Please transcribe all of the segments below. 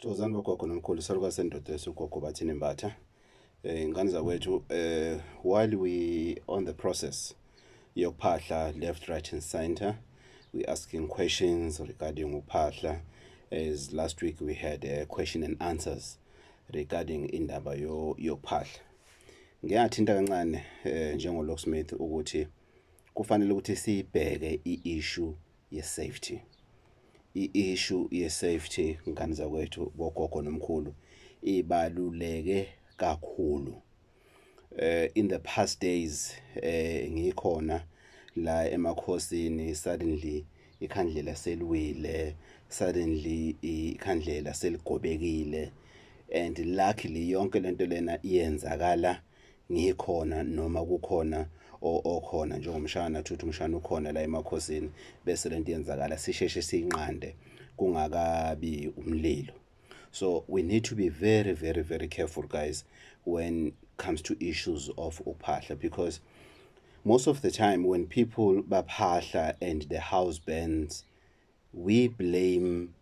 Jozani bogogo nomkhulu saluka sendoda Gogo Bathini Mbatha. Ingane zakwethu, while we on the process Ukuphahla left, right and center, we asking questions regarding Ukuphahla. As last week we had question and answers regarding indaba Ukuphahla. Ngiyathinta kancane njengolocksmith ukuthi kufanele ukuthi sibheke i-issue ye-safety. I-issue ye-safety ngane zakwethu bogogo nomkhulu ibaluleke kakhulu. In the past days ngikhona la emakhosini, suddenly ikhandlela seliwile, suddenly ikhandlela seligobekile, and luckily yonke lento lena iyenzakala ngikhona noma kukhona okhona njengomshana thuthi umshana ukhona la emakhosini bese lento yenzakala sisheshe siyinqande kungakabi umlilo. So we need to be very, very, very careful, guys, when it comes to issues of Ukuphahla, because most of the time when people baphahla and the house burns, we blame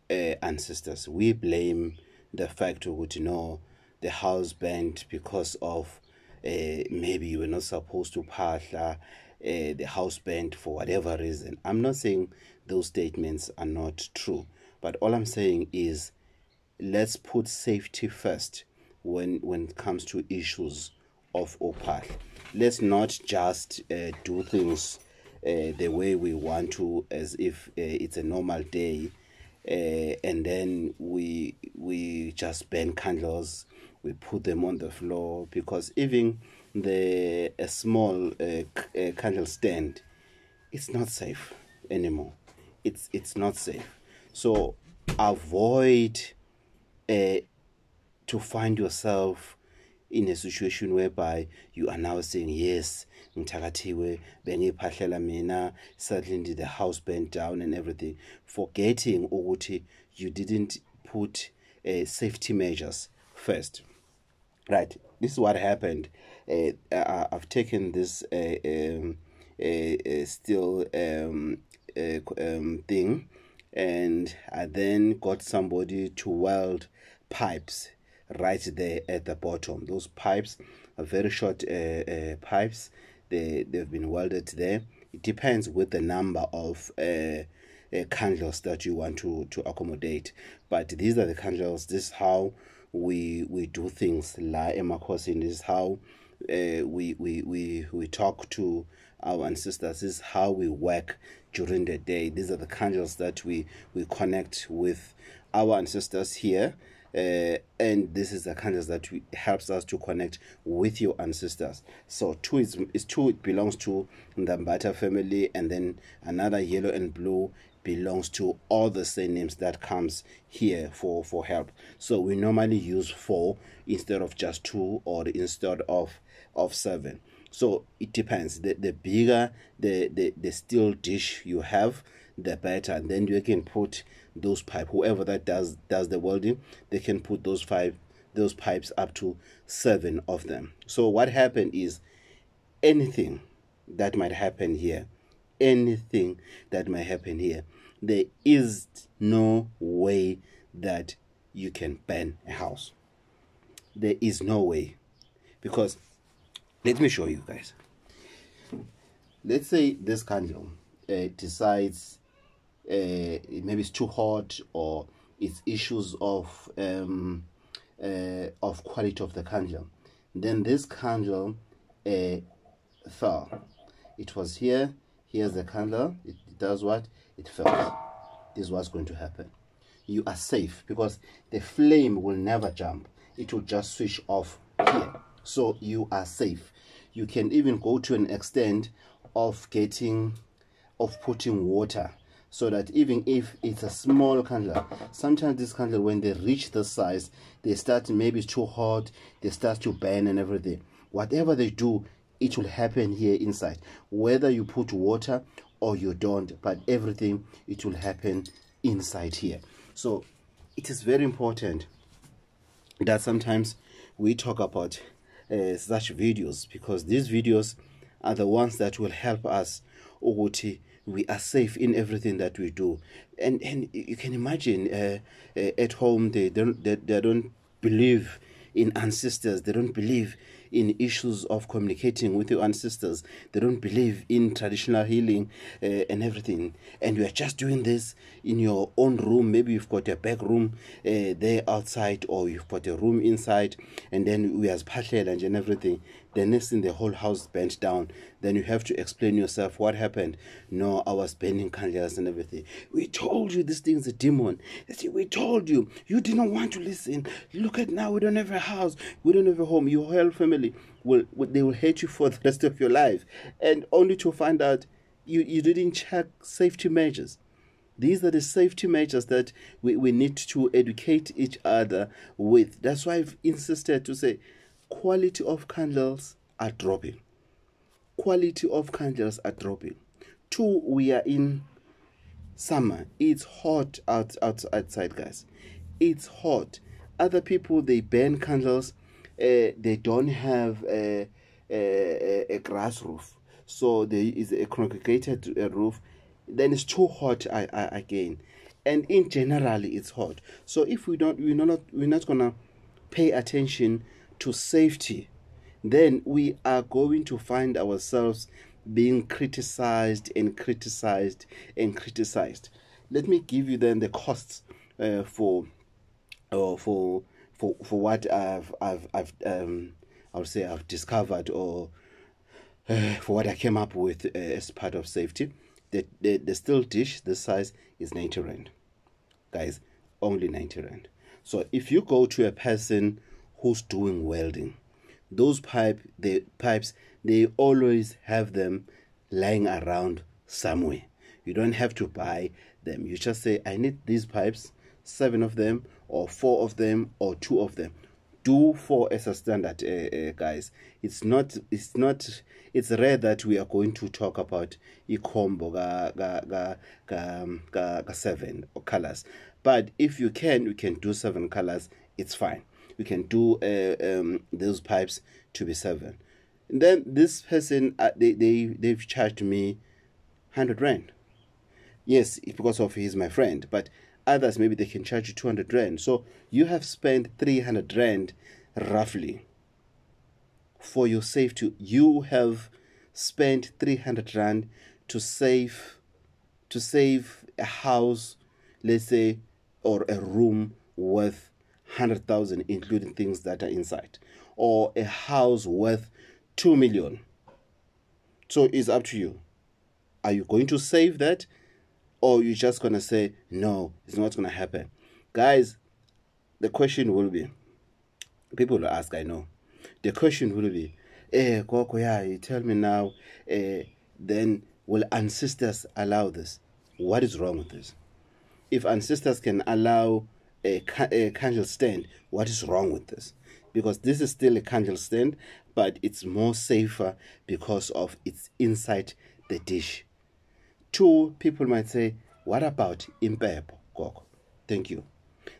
ancestors. We blame the fact that, you know, the house burned because of maybe you were not supposed to phahla, the house burned for whatever reason. I'm not saying those statements are not true, but all I'm saying is let's put safety first when it comes to issues of Ukuphahla. Let's not just do things the way we want to, as if it's a normal day, and then we just burn candles, we put them on the floor, because even a small candle stand, it's not safe anymore. It's not safe. So avoid to find yourself in a situation whereby you are now saying, yes, ngithakathiwe bengiphahlela mina, suddenly the house burnt down and everything, forgetting ukuthi you didn't put safety measures first. Right, this is what happened. I've taken this steel thing, and I then got somebody to weld pipes right there at the bottom. Those pipes are very short pipes. They've been welded there. It depends with the number of candles that you want to accommodate, but these are the candles. This is how we do things la emakhosini. This is how we talk to our ancestors. This is how we work during the day. These are the candles that we connect with our ancestors here, and this is the candles that helps us to connect with your ancestors. So two is two, it belongs to the Mbatha family, and then another yellow and blue belongs to all the same names that comes here for help. So we normally use 4 instead of just 2, or instead of 7. So it depends. The bigger the steel dish you have, the better. And then you can put those pipes. Whoever that does the welding, they can put those pipes up to 7 of them. So what happened is, anything that might happen here, there is no way that you can burn a house. There is no way, because let me show you guys. Let's say this candle decides maybe it's too hot, or it's issues of quality of the candle. Then this candle fell. It was here. Here's the candle. It does what? It fell. This is what's going to happen. You are safe, because the flame will never jump. It will just switch off here. So you are safe. You can even go to an extent of putting water, so that even if it's a small candle, sometimes this candle, when they reach the size, they start, maybe it's too hot, they start to burn and everything. Whatever they do, it will happen here inside, whether you put water or you don't, but everything, it will happen inside here. So it is very important that sometimes we talk about such videos, because these videos are the ones that will help us ukuthi we are safe in everything that we do. And you can imagine, at home they don't believe in ancestors. They don't believe in issues of communicating with your ancestors. They don't believe in traditional healing and everything. And you are just doing this in your own room. Maybe you've got a back room there outside, or you've got a room inside, and then we as Phahla and everything. The next thing, the whole house burnt down. Then you have to explain yourself what happened. No, I was burning candles and everything. We told you this thing's a demon. We told you. You didn't want to listen. Look at now, we don't have a house. We don't have a home. Your whole family they will hate you for the rest of your life. And only to find out you didn't check safety measures. These are the safety measures that we need to educate each other with. That's why I've insisted to say quality of candles are dropping. Quality of candles are dropping. Two, we are in summer. It's hot outside, guys. It's hot. Other people, they burn candles. They don't have a grass roof, so there is a congregated roof. Then it's too hot again, and in general it's hot. So if we're not gonna pay attention to safety, then we are going to find ourselves being criticized and criticized and criticized. Let me give you then the costs for what I would say I've discovered, or for what I came up with as part of safety. The steel dish this size is 90 rand, guys, only 90 rand. So if you go to a person who's doing welding, those pipes, they always have them lying around somewhere. You don't have to buy them. You just say, I need these pipes, 7 of them, or 4 of them, or 2 of them. Do 4 as a standard, guys. It's rare that we are going to talk about a combo ga 7 or colors. But if you can do 7 colors. It's fine. We can do those pipes to be 7. And then this person, they've charged me 100 rand. Yes, because of he's my friend, but others, maybe they can charge you 200 rand. So you have spent 300 rand roughly for your safety. You have spent 300 rand to save a house, let's say, or a room worth 100,000, including things that are inside, or a house worth 2 million. So it's up to you. Are you going to save that, or you're just going to say, no, it's not going to happen? Guys, the question will be, people will ask, I know. The question will be, Gogo, yeah, you tell me now, then will ancestors allow this? What is wrong with this? If ancestors can allow a candle stand, what is wrong with this? Because this is still a candle stand, but it's more safer because of it's inside the dish. 2, people might say, what about impepo, Gogo? Thank you.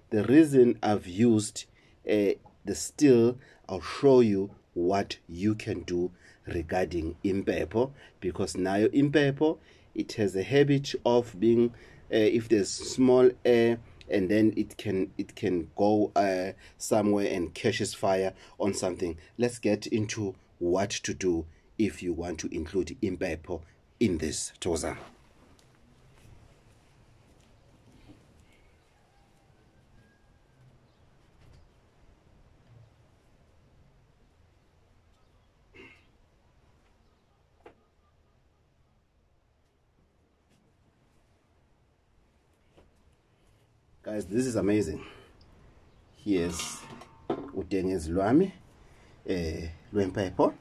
The reason I've used the steel, I'll show you what you can do regarding impepo, because now your impepo, it has a habit of being, if there's small air, and then it can go somewhere and catches fire on something. Let's get into what to do if you want to include impepo in this toza. Guys, this is amazing. Here's udengezi lwami lwempepho.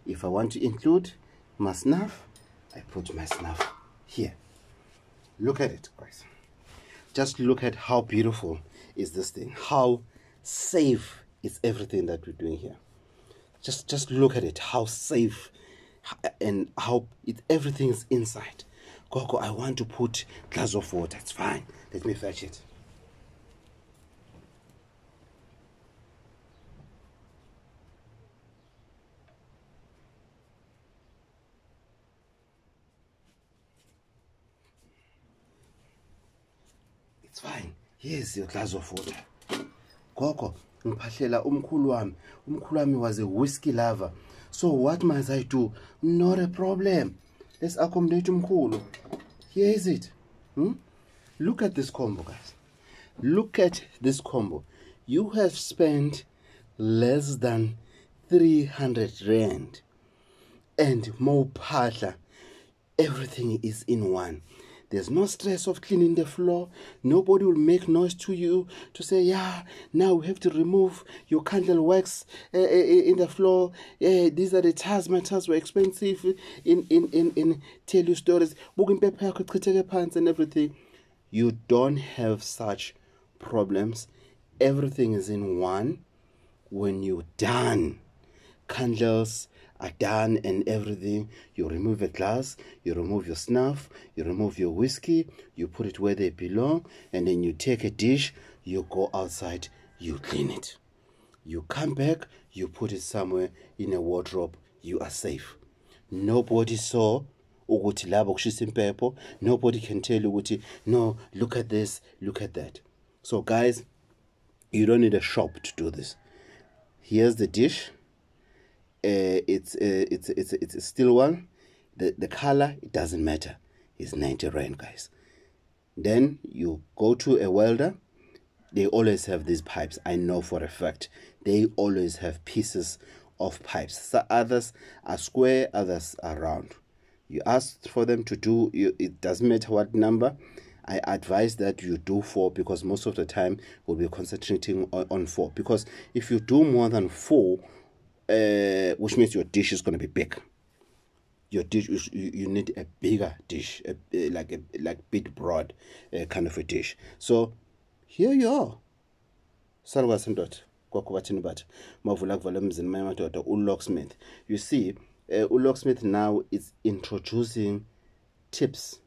If I want to include my snuff, I put my snuff here. Look at it, guys. Just look at how beautiful is this thing. How safe is everything that we're doing here. Just look at it. How safe and how everything's inside. Gogo, I want to put glass of water. It's fine. Let me fetch it. It's fine. Here's your glass of water. Gogo, ngiphahlela umkhulu wami was a whiskey lover. So what must I do? Not a problem. Let's accommodate umkhulu. Here is it. Look at this combo, guys. Look at this combo. You have spent less than 300 rand. And Ukuphahla, everything is in one. There's no stress of cleaning the floor. Nobody will make noise to you to say, yeah, now we have to remove your candle wax in the floor. These are the tiles. My tiles were expensive in tell you stories. And everything. You don't have such problems. Everything is in one. When you're done, candles are done and everything, you remove a glass, you remove your snuff, you remove your whiskey, you put it where they belong, and then you take a dish, you go outside, you clean it. You come back, you put it somewhere in a wardrobe, you are safe. Nobody saw ukuthi labo kushisa impepho. Nobody can tell you ukuthi, no, look at this, look at that. So guys, you don't need a shop to do this. Here's the dish. It's a steel one. The color, it doesn't matter. It's 90 rand, guys. Then you go to a welder. They always have these pipes. I know for a fact. They always have pieces of pipes. So others are square, others are round. You ask for them to do, it doesn't matter what number. I advise that you do 4 because most of the time we'll be concentrating on 4. Because if you do more than 4, which means your dish is going to be big. Your dish, you need a bigger dish, like big broad kind of a dish. So here you are. Gogo Bathini Mbatha. Mavula kuvala emzini madoda uLocksmith. You see, uLocksmith now is introducing tips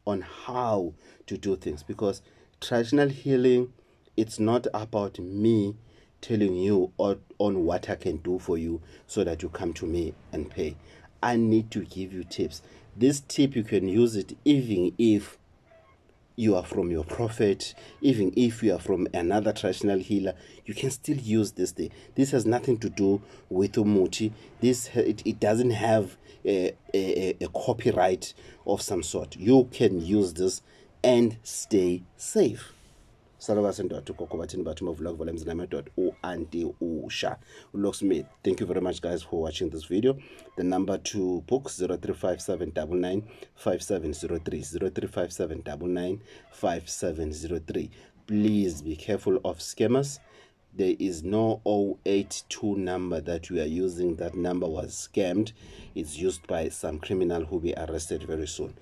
on how to do things, because traditional healing, it's not about me telling you on what I can do for you so that you come to me and pay. I need to give you tips. This tip, you can use it even if you are from your prophet, even if you are from another traditional healer, you can still use this thing. This has nothing to do with umuti. It doesn't have a copyright of some sort. You can use this and stay safe. Gogo Bathini Mbatha, Locksmith. Thank you very much, guys, for watching this video. The number to book 035799 5703 035799 5703. Please be careful of scammers. There is no 082 number that we are using. That number was scammed. It's used by some criminal who will be arrested very soon.